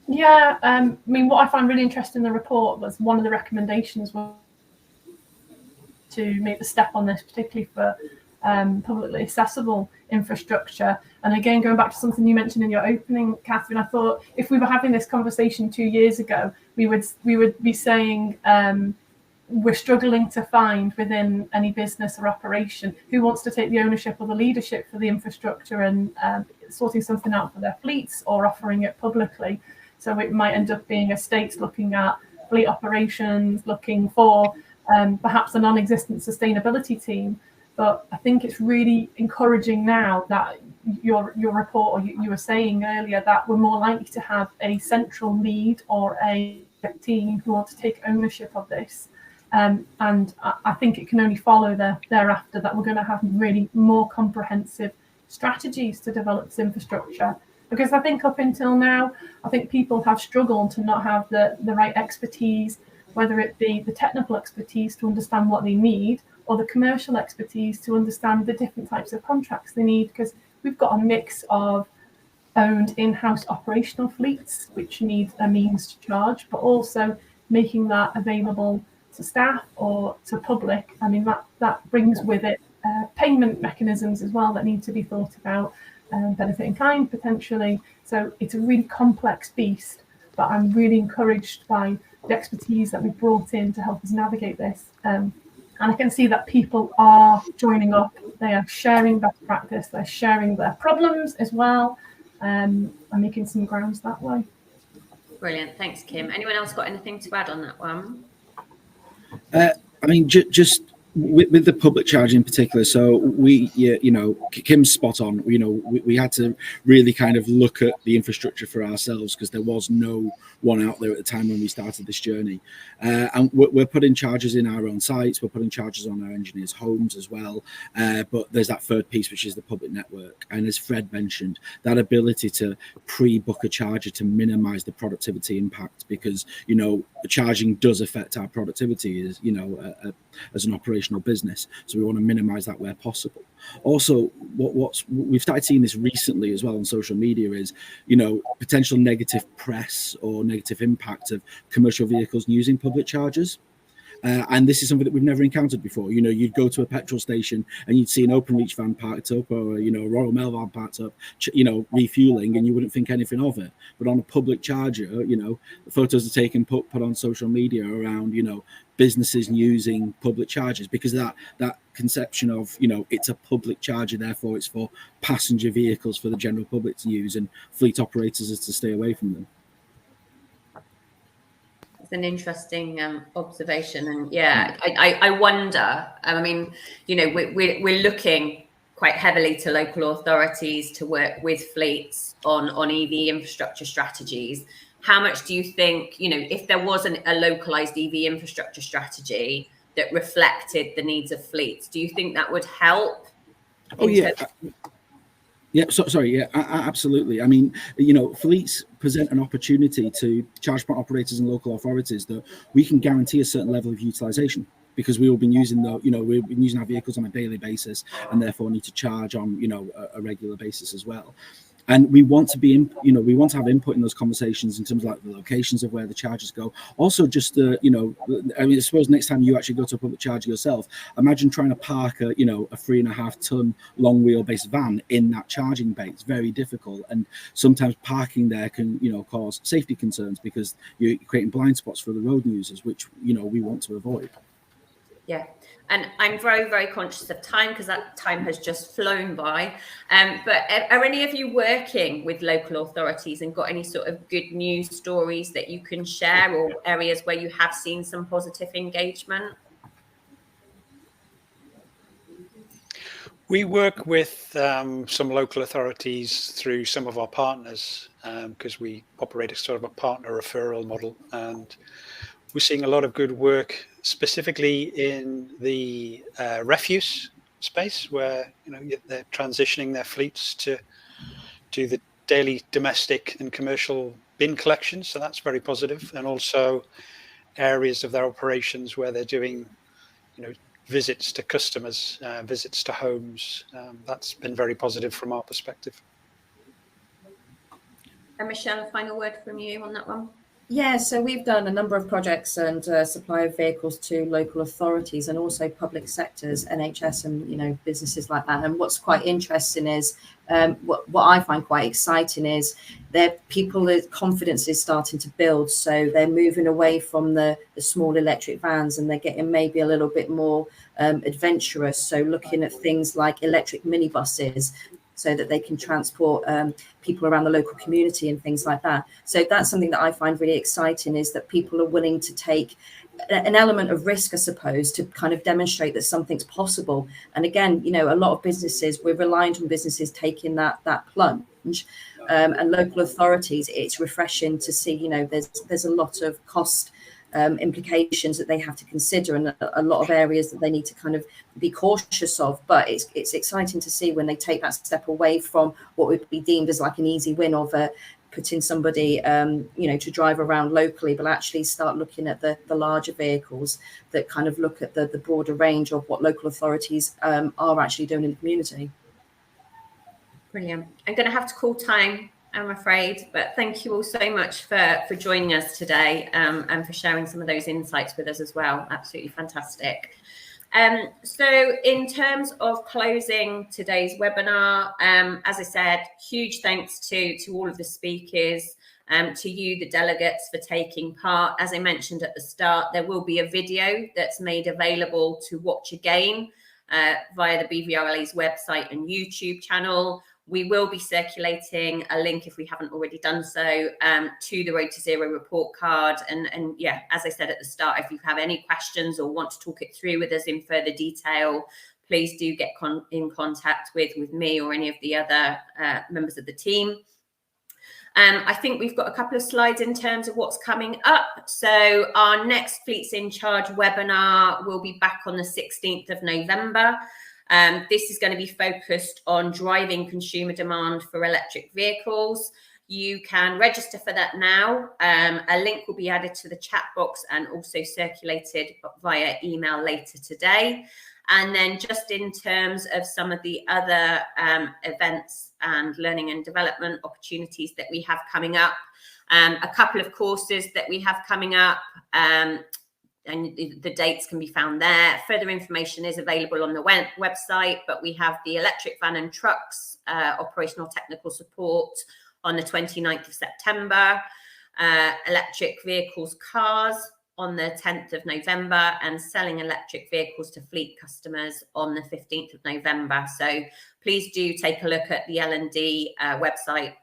Yeah, I mean, what I find really interesting in the report was one of the recommendations was to make the step on this, particularly for publicly accessible infrastructure. And again, going back to something you mentioned in your opening, Catherine, I thought if we were having this conversation 2 years ago, we would be saying we're struggling to find within any business or operation who wants to take the ownership or the leadership for the infrastructure and sorting something out for their fleets or offering it publicly. So it might end up being a state looking at fleet operations, looking for perhaps a non-existent sustainability team. But I think it's really encouraging now that your report, or you were saying earlier, that we're more likely to have a central lead or a team who want to take ownership of this. And I think it can only follow thereafter that we're going to have really more comprehensive strategies to develop this infrastructure. Because I think up until now, I think people have struggled to not have the right expertise, whether it be the technical expertise to understand what they need, or the commercial expertise to understand the different types of contracts they need, because we've got a mix of owned in-house operational fleets, which need a means to charge, but also making that available to staff or to public. I mean, that brings with it payment mechanisms as well that need to be thought about, benefit in kind potentially. So it's a really complex beast, but I'm really encouraged by the expertise that we've brought in to help us navigate this. And I can see that people are joining up. They are sharing best practice. They're sharing their problems as well, and making some grounds that way. Brilliant. Thanks, Kim. Anyone else got anything to add on that one? I mean, just with the public charging in particular. So Kim's spot on. We had to really kind of look at the infrastructure for ourselves because there was no one out there at the time when we started this journey. And we're putting chargers in our own sites. We're putting chargers on our engineers' homes as well. But there's that third piece, which is the public network. And as Fred mentioned, that ability to pre-book a charger to minimize the productivity impact, because, charging does affect our productivity as an operational business. So we want to minimize that where possible. Also, what's we've started seeing this recently as well on social media is, potential negative press or negative impact of commercial vehicles using public chargers. And this is something that we've never encountered before. You'd go to a petrol station and you'd see an Openreach van parked up, or a Royal Mail van parked up, refueling, and you wouldn't think anything of it. But on a public charger, photos are taken, put on social media around, businesses using public chargers, because that conception of, it's a public charger, therefore it's for passenger vehicles for the general public to use, and fleet operators is to stay away from them. An interesting observation, and I wonder. I mean, we're looking quite heavily to local authorities to work with fleets on EV infrastructure strategies. How much do you think, if there wasn't a localized EV infrastructure strategy that reflected the needs of fleets, do you think that would help? Absolutely. I mean, fleets present an opportunity to charge point operators and local authorities that we can guarantee a certain level of utilization, because we will be using we've been using our vehicles on a daily basis, and therefore need to charge on a regular basis as well. And we want to be, we want to have input in those conversations in terms of like the locations of where the chargers go. Also, just I suppose next time you actually go to a public charger yourself, imagine trying to park a 3.5 ton long wheelbase van in that charging bay. It's very difficult, and sometimes parking there can cause safety concerns because you're creating blind spots for the road users, which we want to avoid. Yeah, and I'm very, very conscious of time because that time has just flown by. But are any of you working with local authorities and got any sort of good news stories that you can share, or areas where you have seen some positive engagement? We work with some local authorities through some of our partners because we operate a sort of a partner referral model, and we're seeing a lot of good work, specifically in the refuse space, where they're transitioning their fleets to the daily domestic and commercial bin collection. So that's very positive, and also areas of their operations where they're doing, visits to customers, visits to homes. That's been very positive from our perspective. And Michelle, a final word from you on that one? Yeah, so we've done a number of projects and supply of vehicles to local authorities and also public sectors, NHS and businesses like that. And what's quite interesting is what I find quite exciting is that people's confidence is starting to build. So they're moving away from the small electric vans and they're getting maybe a little bit more adventurous. So looking at things like electric minibuses, so that they can transport people around the local community and things like that. So that's something that I find really exciting, is that people are willing to take an element of risk, I suppose, to kind of demonstrate that something's possible. And again, a lot of businesses, we're reliant on businesses taking that plunge. And local authorities, it's refreshing to see, there's a lot of cost implications that they have to consider, and a lot of areas that they need to kind of be cautious of. But it's exciting to see when they take that step away from what would be deemed as like an easy win of putting somebody to drive around locally, but actually start looking at the larger vehicles that kind of look at the broader range of what local authorities are actually doing in the community. Brilliant. I'm going to have to call time, I'm afraid, but thank you all so much for joining us today and for sharing some of those insights with us as well. Absolutely fantastic. So in terms of closing today's webinar, as I said, huge thanks to all of the speakers, to you, the delegates, for taking part. As I mentioned at the start, there will be a video that's made available to watch again via the Bvrla's website and YouTube channel. We will be circulating a link, if we haven't already done so, to the Road to Zero report card. And yeah, as I said at the start, if you have any questions or want to talk it through with us in further detail, please do get in contact with me or any of the other members of the team. I think we've got a couple of slides in terms of what's coming up. So our next Fleets in Charge webinar will be back on the 16th of November. This is going to be focused on driving consumer demand for electric vehicles. You can register for that now. A link will be added to the chat box and also circulated via email later today. And then just in terms of some of the other events and learning and development opportunities that we have coming up, a couple of courses that we have coming up, and the dates can be found there. Further information is available on the website, but we have the electric van and trucks operational technical support on the 29th of September, electric vehicles cars on the 10th of November, and selling electric vehicles to fleet customers on the 15th of November. So please do take a look at the L&D website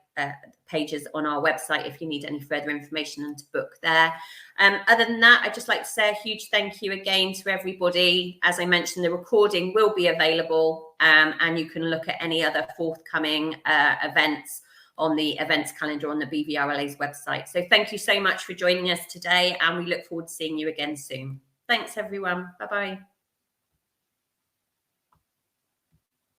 pages on our website if you need any further information and to book there. Other than that, I'd just like to say a huge thank you again to everybody. As I mentioned, the recording will be available and you can look at any other forthcoming events on the events calendar on the Bvrla's website. So thank you so much for joining us today, and we look forward to seeing you again soon. Thanks, everyone. Bye-bye.